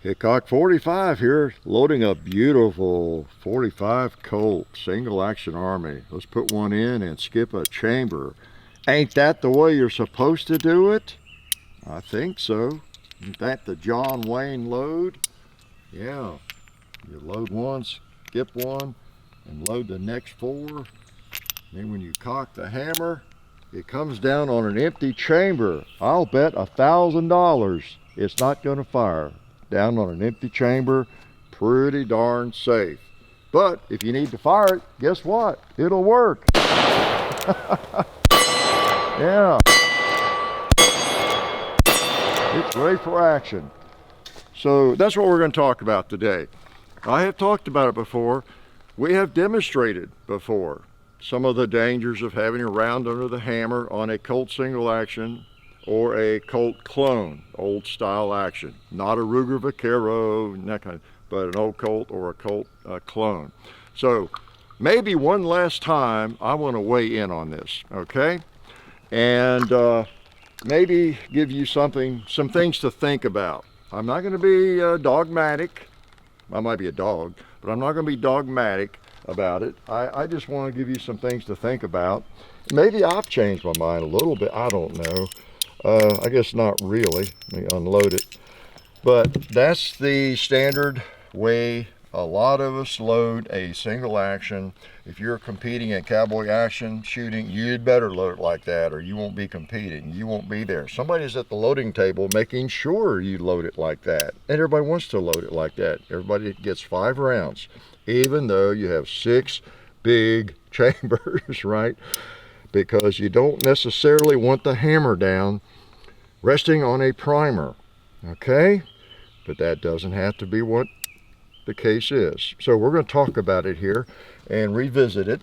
Hickok 45 here, loading a beautiful 45 Colt single action Army. Let's put one in and skip a chamber. Ain't that the way you're supposed to do it? I think so. Isn't that the John Wayne load? Yeah. You load one, skip one, and load the next four. Then when you cock the hammer, it comes down on an empty chamber. I'll bet $1,000 it's not going to fire. Down on an empty chamber, pretty darn safe. But if you need to fire it, guess what? It'll work. Yeah. It's ready for action. So that's what we're going to talk about today. I have talked about it before. We have demonstrated before some of the dangers of having a round under the hammer on a Colt single action or a Colt Clone, old style action. Not a Ruger Vaquero, that kind of, but an old Colt or a Colt Clone. So maybe one last time I want to weigh in on this, okay? And maybe give you some things to think about. I'm not going to be dogmatic. I might be a dog, but I'm not going to be dogmatic about it. I just want to give you some things to think about. Maybe I've changed my mind a little bit. I don't know. I guess not really. Let me unload it. But that's the standard way a lot of us load a single action. If you're competing in cowboy action shooting, you'd better load it like that, or you won't be competing. You won't be there. Somebody's at the loading table making sure you load it like that. And everybody wants to load it like that. Everybody gets 5 rounds, even though you have 6 big chambers, right? Because you don't necessarily want the hammer down resting on a primer, okay? But that doesn't have to be what the case is. So we're going to talk about it here and revisit it.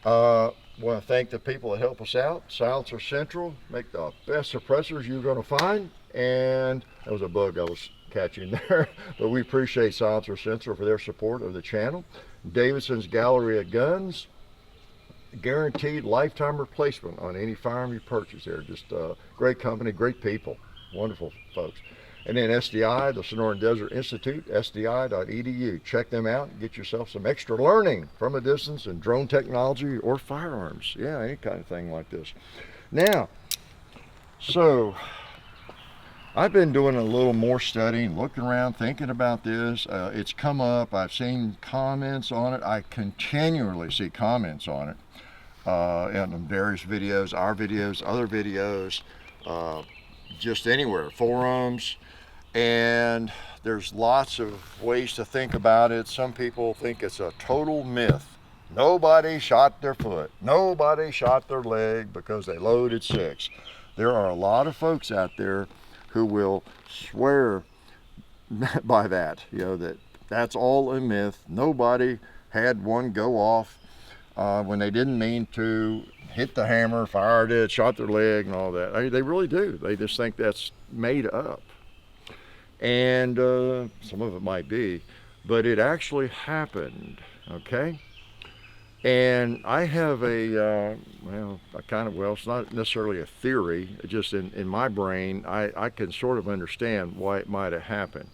I want to thank the people that help us out. Silencer Central, make the best suppressors you're going to find. And that was a bug I was catching there. But we appreciate Silencer Central for their support of the channel. Davidson's Gallery of Guns, guaranteed lifetime replacement on any firearm you purchase there. Just great company, great people, wonderful folks. And then SDI, the Sonoran Desert Institute, sdi.edu. Check them out and get yourself some extra learning from a distance in drone technology or firearms. Yeah, any kind of thing like this. Now, so I've been doing a little more studying, looking around, thinking about this. It's come up. I've seen comments on it. I continually see comments on it in various videos, our videos, other videos, just anywhere, forums. And there's lots of ways to think about it. Some people think it's a total myth. Nobody shot their foot. Nobody shot their leg because they loaded 6. There are a lot of folks out there who will swear by that, you know, that's all a myth. Nobody had one go off when they didn't mean to, hit the hammer, fired it, shot their leg and all that. They really do. They just think that's made up. And some of it might be, but it actually happened, okay? And I have it's not necessarily a theory, just in my brain, I can sort of understand why it might have happened.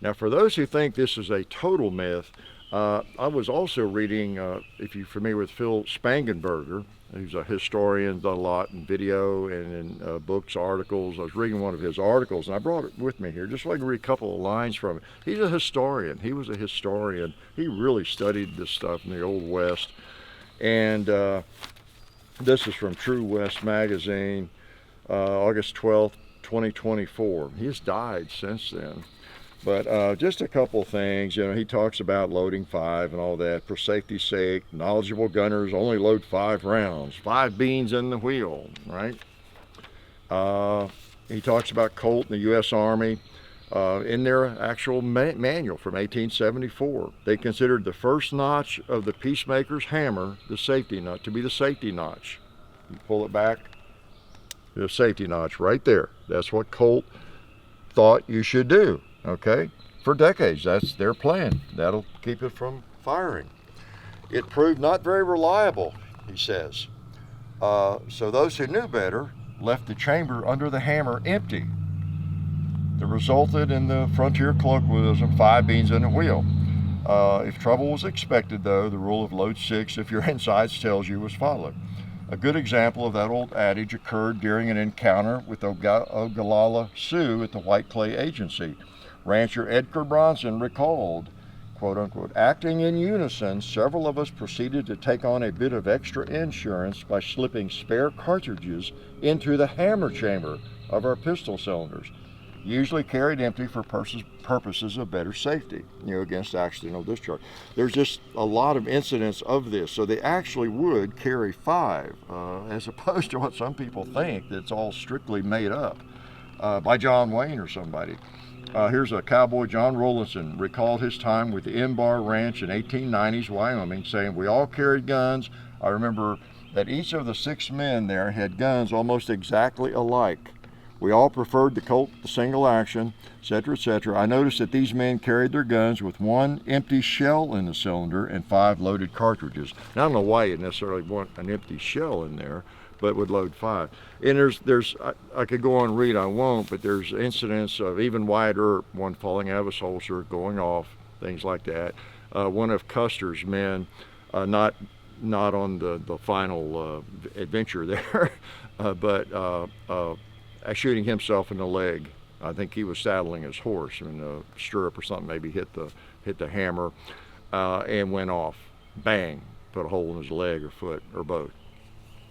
Now, for those who think this is a total myth, I was also reading, if you're familiar with Phil Spangenberger, who's a historian, done a lot in video and in books, articles. I was reading one of his articles, and I brought it with me here, just so I can read a couple of lines from it. He's a historian. He was a historian. He really studied this stuff in the Old West. And this is from True West magazine, August 12th, 2024. He's died since then. But just a couple things, you know, he talks about loading 5 and all that. For safety's sake, knowledgeable gunners only load 5 rounds, 5 beans in the wheel, right? He talks about Colt and the U.S. Army in their actual manual from 1874. They considered the first notch of the peacemaker's hammer, the safety notch, to be the safety notch. You pull it back, the safety notch right there. That's what Colt thought you should do. Okay, for decades, that's their plan. That'll keep it from firing. It proved not very reliable, he says. So those who knew better left the chamber under the hammer empty. that resulted in the frontier colloquialism, 5 beans in a wheel. If trouble was expected, though, the rule of load 6 if your insides tells you was followed. A good example of that old adage occurred during an encounter with Ogallala Sioux at the White Clay Agency. Rancher Edgar Bronson recalled, quote unquote, acting in unison, several of us proceeded to take on a bit of extra insurance by slipping spare cartridges into the hammer chamber of our pistol cylinders, usually carried empty for purposes of better safety, against accidental discharge. There's just a lot of incidents of this, so they actually would carry 5, as opposed to what some people think, that's all strictly made up by John Wayne or somebody. Here's a cowboy, John Rollinson, recalled his time with the M-Bar Ranch in 1890s Wyoming, saying, we all carried guns. I remember that each of the 6 men there had guns almost exactly alike. We all preferred the Colt, the single action, etc., etc. I noticed that these men carried their guns with 1 empty shell in the cylinder and 5 loaded cartridges. Now, I don't know why you necessarily want an empty shell in there, but would load 5. And I could go on and read, I won't, but there's incidents of even Wyatt Earp, one falling out of his holster, going off, things like that. One of Custer's men, not on the final adventure there, but shooting himself in the leg. I think he was saddling his horse, and a stirrup or something maybe hit the hammer and went off. Bang, put a hole in his leg or foot or both.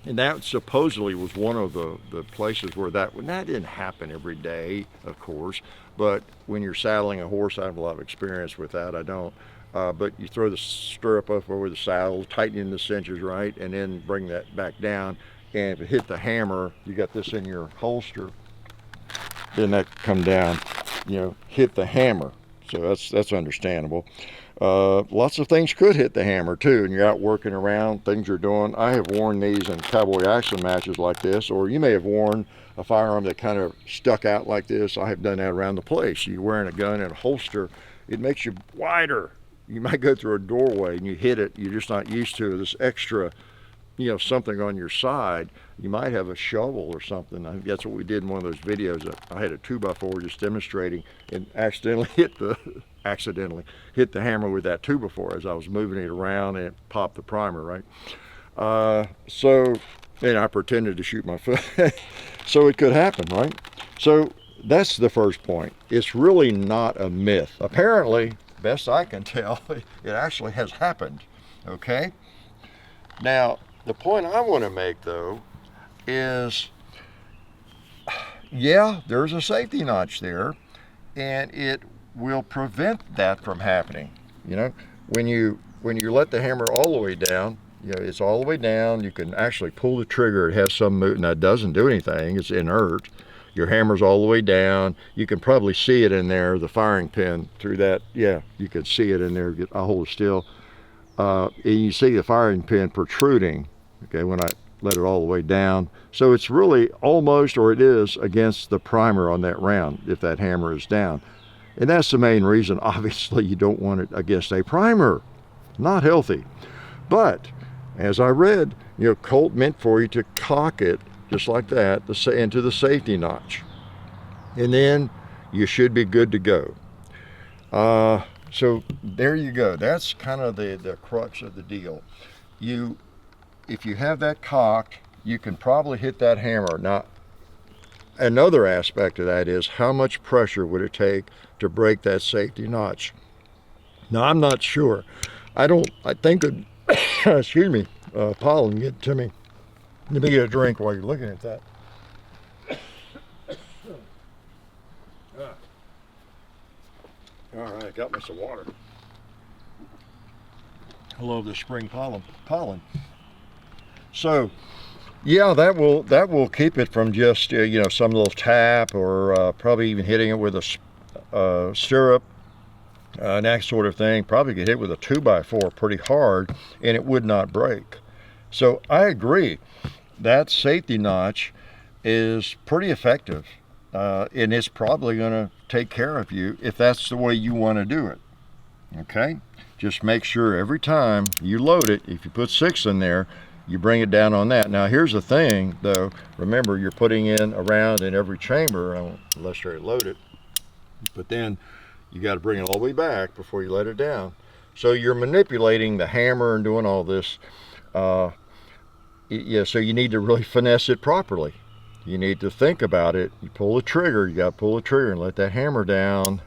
And that supposedly was one of the places where that didn't happen every day, of course, but when you're saddling a horse, I have a lot of experience with that, I don't. But you throw the stirrup up over the saddle, tightening the cinches right, and then bring that back down. And if it hit the hammer, you got this in your holster, then that come down, hit the hammer. So that's understandable. Lots of things could hit the hammer too, and you're out working around, things you're doing. I have worn these in cowboy action matches like this, or you may have worn a firearm that kind of stuck out like this. I have done that around the place. You're wearing a gun in a holster, it makes you wider. You might go through a doorway and you hit it, you're just not used to this extra, something on your side. You might have a shovel or something. I think that's what we did in one of those videos. I had a 2x4 just demonstrating and accidentally hit the hammer with that 2x4 as I was moving it around, and it popped the primer, right? And I pretended to shoot my foot. So it could happen, right? So that's the first point. It's really not a myth. Apparently, best I can tell, it actually has happened, okay? Now, the point I want to make, though, is, yeah, there's a safety notch there, and it will prevent that from happening. When you let the hammer all the way down, it's all the way down, you can actually pull the trigger. It has some movement. Now, it doesn't do anything. It's inert. Your hammer's all the way down. You can probably see it in there, the firing pin through that. Yeah, you can see it in there. I'll hold it still. And you see the firing pin protruding, okay, when I let it all the way down. So it's really almost, or it is, against the primer on that round if that hammer is down. And that's the main reason, obviously, you don't want it against a primer. Not healthy. But, as I read, Colt meant for you to cock it just like that into the safety notch. And then you should be good to go. So there you go. That's kind of the crux of the deal. If you have that cocked, you can probably hit that hammer. Now, another aspect of that is how much pressure would it take to break that safety notch? Now, I'm not sure. I think that, excuse me, pollen, get to me. Let me get a drink while you're looking at that. All right, got me some water. I love the spring pollen. So, yeah, that will keep it from just some little tap, or probably even hitting it with a stirrup and that sort of thing. Probably get hit with a 2x4 pretty hard, and it would not break. So I agree. That safety notch is pretty effective, and it's probably going to take care of you if that's the way you want to do it. Okay? Just make sure every time you load it, if you put 6 in there, you bring it down on that. Now, here's the thing, though. Remember, you're putting in a round in every chamber. I won't illustrate load it. but then you got to bring it all the way back before you let it down. So you're manipulating the hammer and doing all this. Yeah, so you need to really finesse it properly. You need to think about it. You pull the trigger, you got to pull the trigger and let that hammer down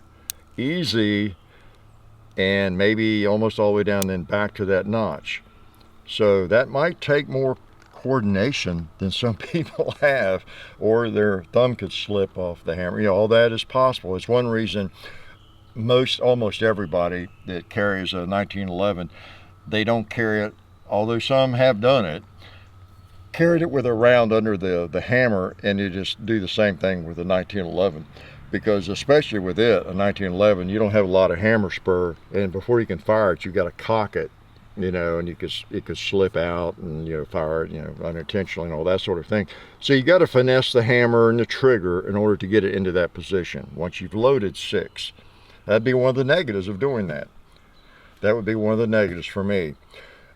easy, and maybe almost all the way down, then back to that notch. So that might take more coordination than some people have, or their thumb could slip off the hammer. You know, all that is possible. It's one reason almost everybody that carries a 1911, they don't carry it, although some have done it, carried it with a round under the hammer, and you just do the same thing with a 1911. Because especially with it, a 1911, you don't have a lot of hammer spur, and before you can fire it, you got to cock it, you know, and it could slip out and, you know, fire it, you know, unintentionally and all that sort of thing. So you got to finesse the hammer and the trigger in order to get it into that position. Once you've loaded 6, that'd be one of the negatives of doing that. That would be one of the negatives for me.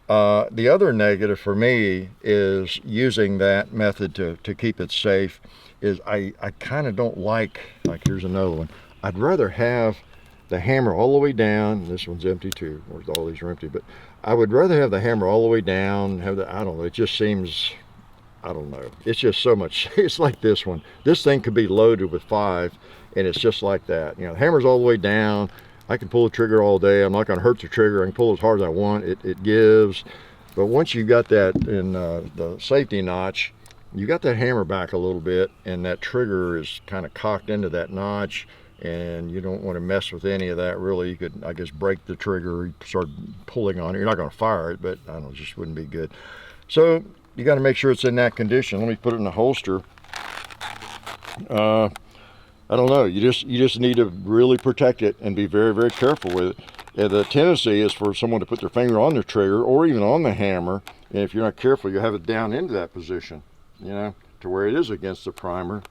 The other negative for me is using that method to keep it safe. Is I kind of don't like here's another one. I'd rather have the hammer all the way down. This one's empty too, or all these are empty, but I would rather have the hammer all the way down, I don't know, it just seems, I don't know, it's just so much. It's like this one. This thing could be loaded with 5, and it's just like that. You know, the hammer's all the way down. I can pull the trigger all day. I'm not going to hurt the trigger. I can pull as hard as I want. It gives. But once you got that in the safety notch, you got that hammer back a little bit, and that trigger is kind of cocked into that notch, and you don't want to mess with any of that really. You could, I guess, break the trigger, start pulling on it. You're not going to fire it, but I don't know, it just wouldn't be good. So you got to make sure it's in that condition. Let me put it in the holster. I don't know, you just need to really protect it and be very, very careful with it. And the tendency is for someone to put their finger on the trigger or even on the hammer, and if you're not careful, you have it down into that position, you know, to where it is against the primer.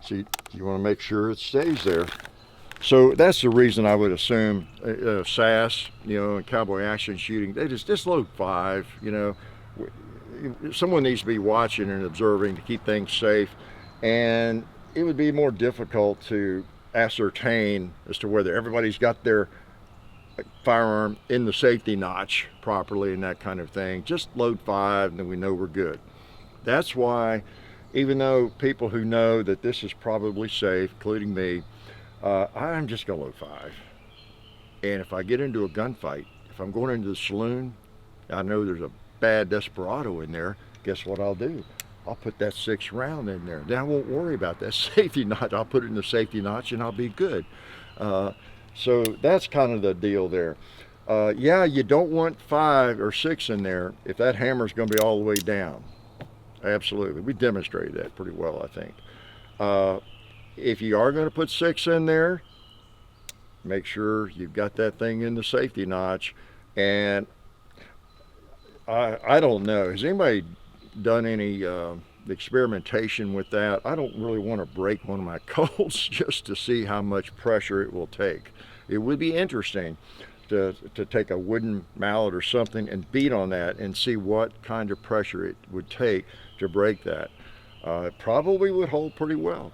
So you want to make sure it stays there. So that's the reason I would assume SAS, you know, and Cowboy action shooting, they just load 5, you know. Someone needs to be watching and observing to keep things safe, and it would be more difficult to ascertain as to whether everybody's got their firearm in the safety notch properly and that kind of thing. Just load 5 and then we know we're good. That's why, even though people who know that this is probably safe, including me, I'm just gonna load 5. And if I get into a gunfight, if I'm going into the saloon, I know there's a bad desperado in there, guess what I'll do? I'll put that 6th round in there. Then I won't worry about that safety notch. I'll put it in the safety notch and I'll be good. So that's kind of the deal there. Yeah, you don't want 5 or 6 in there if that hammer's going to be all the way down. Absolutely. We demonstrated that pretty well, I think. If you are going to put 6 in there, make sure you've got that thing in the safety notch. And I don't know, has anybody done any experimentation with that? I don't really want to break one of my Colts just to see how much pressure it will take. It would be interesting to take a wooden mallet or something and beat on that and see what kind of pressure it would take to break that. It probably would hold pretty well.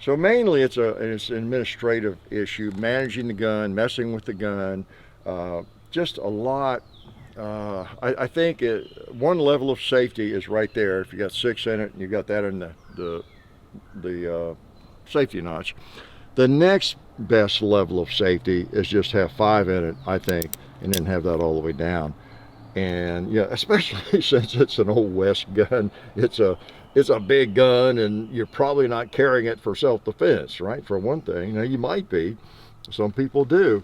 So mainly it's an administrative issue, managing the gun, messing with the gun, just a lot. I think one level of safety is right there. If you got 6 in it and you got that in the safety notch, the next best level of safety is just have 5 in it, I think, and then have that all the way down. And yeah, especially since it's an old West gun, it's a big gun, and you're probably not carrying it for self-defense, right? For one thing, now you might be, some people do.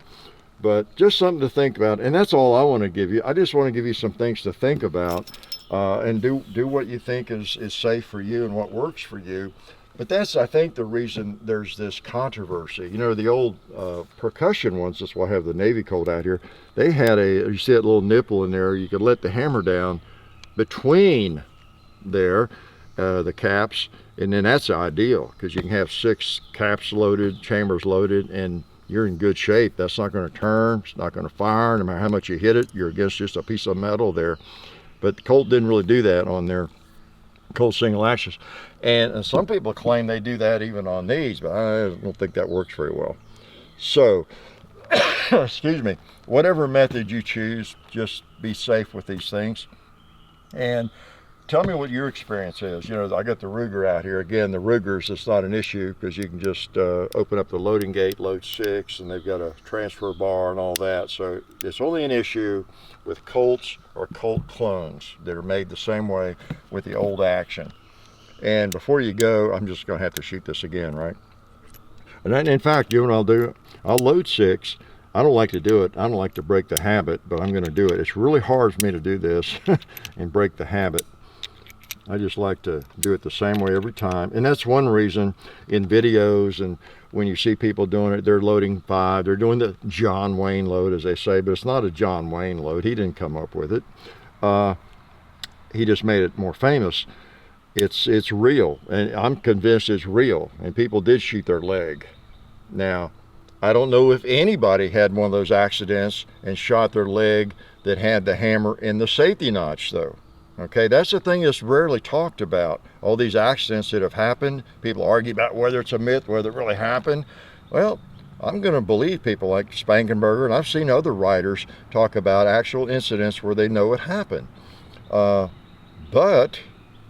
But just something to think about, and that's all I want to give you. I just want to give you some things to think about, and do what you think is safe for you and what works for you. But that's, I think, the reason there's this controversy. You know, the old percussion ones, that's why I have the Navy Colt out here, they had you see that little nipple in there, you could let the hammer down between there, the caps, and then that's ideal, because you can have 6 caps loaded, chambers loaded, and you're in good shape. That's not going to turn, it's not going to fire. No matter how much you hit it, you're against just a piece of metal there. But the Colt didn't really do that on their Colt single actions. And some people claim they do that even on these, but I don't think that works very well. So, excuse me, whatever method you choose, just be safe with these things. And tell me what your experience is. You know, I got the Ruger out here. Again, the Rugers, it's not an issue because you can just open up the loading gate, load 6, and they've got a transfer bar and all that. So it's only an issue with Colts or Colt Clones that are made the same way with the old action. And before you go, I'm just going to have to shoot this again, right? And then, in fact, you know what I'll do? I'll load 6. I don't like to do it. I don't like to break the habit, but I'm going to do it. It's really hard for me to do this and break the habit. I just like to do it the same way every time. And that's one reason in videos and when you see people doing it, they're loading 5. They're doing the John Wayne load, as they say, but it's not a John Wayne load. He didn't come up with it. He just made it more famous. It's real, and I'm convinced it's real. And people did shoot their leg. Now, I don't know if anybody had one of those accidents and shot their leg that had the hammer in the safety notch, though. Okay, that's the thing that's rarely talked about. All these accidents that have happened, people argue about whether it's a myth, whether it really happened. Well, I'm going to believe people like Spangenberger, and I've seen other writers talk about actual incidents where they know it happened. But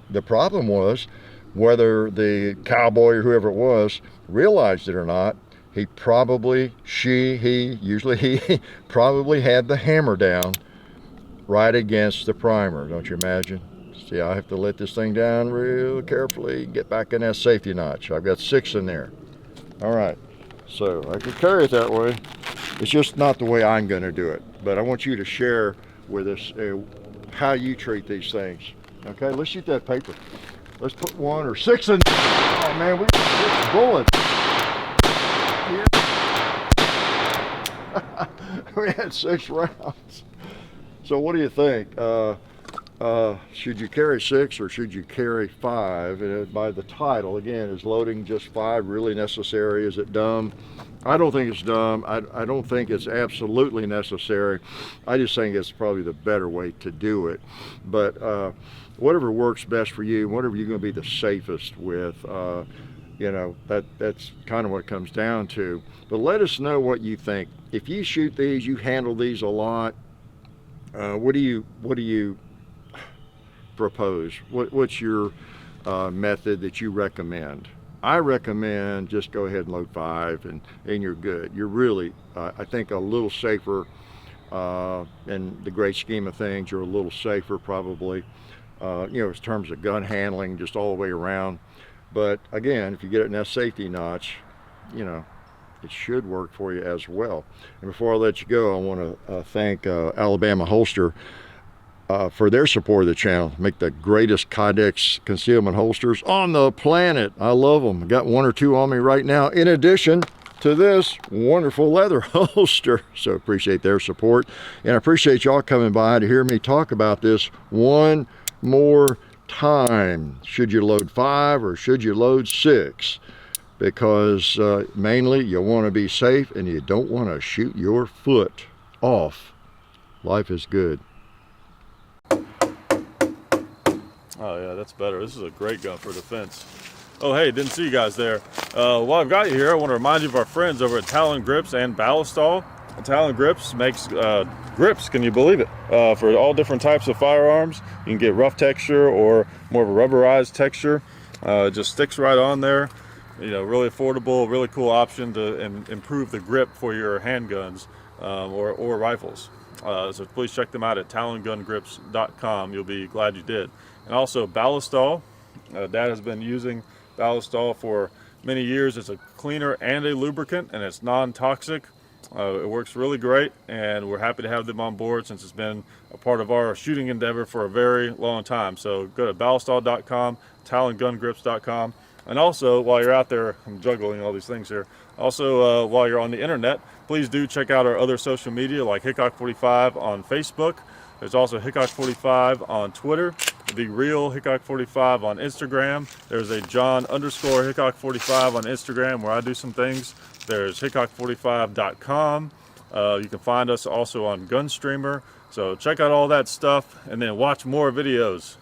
the problem was whether the cowboy or whoever it was realized it or not. He probably, usually he probably had the hammer down right against the primer, don't you imagine? See, I have to let this thing down real carefully, get back in that safety notch. I've got 6 in there. All right, so I can carry it that way. It's just not the way I'm going to do it, but I want you to share with us how you treat these things. Okay, let's shoot that paper. Let's put 1 or 6 in. Oh man, we got 6 bullets. We had 6 rounds. So what do you think? Should you carry 6 or should you carry 5? By the title, again, is loading just 5 really necessary? Is it dumb? I don't think it's dumb. I don't think it's absolutely necessary. I just think it's probably the better way to do it. But whatever works best for you, whatever you're going to be the safest with, you know, that's kind of what it comes down to. But let us know what you think. If you shoot these, you handle these a lot, what do you propose? What's your method that you recommend? I recommend just go ahead and load 5 and you're good. You're really, I think, a little safer in the great scheme of things. You're a little safer probably, you know, in terms of gun handling, just all the way around. But again, if you get it in that safety notch, you know, it should work for you as well. And before I let you go, I want to thank Alabama Holster for their support of the channel. Make the greatest Kydex concealment holsters on the planet. I love them. I got 1 or 2 on me right now, in addition to this wonderful leather holster. So appreciate their support. And I appreciate y'all coming by to hear me talk about this one more time. Should you load 5 or should you load 6? Because mainly you want to be safe and you don't want to shoot your foot off. Life is good. Oh yeah, that's better. This is a great gun for defense. Oh hey, didn't see you guys there. While I've got you here, I want to remind you of our friends over at Talon Grips and Ballistol. Talon Grips makes grips, can you believe it, for all different types of firearms. You can get rough texture or more of a rubberized texture. It just sticks right on there. You know, really affordable, really cool option to improve the grip for your handguns or rifles. So please check them out at talongungrips.com. You'll be glad you did. And also Ballistol. Dad has been using Ballistol for many years. It's a cleaner and a lubricant, and it's non-toxic. It works really great, and we're happy to have them on board since it's been a part of our shooting endeavor for a very long time. So go to ballistol.com, talongungrips.com. And also, while you're out there, I'm juggling all these things here. Also, while you're on the internet, please do check out our other social media like Hickok45 on Facebook. There's also Hickok45 on Twitter, The Real Hickok45 on Instagram. There's a John_Hickok45 on Instagram where I do some things. There's Hickok45.com. You can find us also on Gunstreamer. So check out all that stuff and then watch more videos.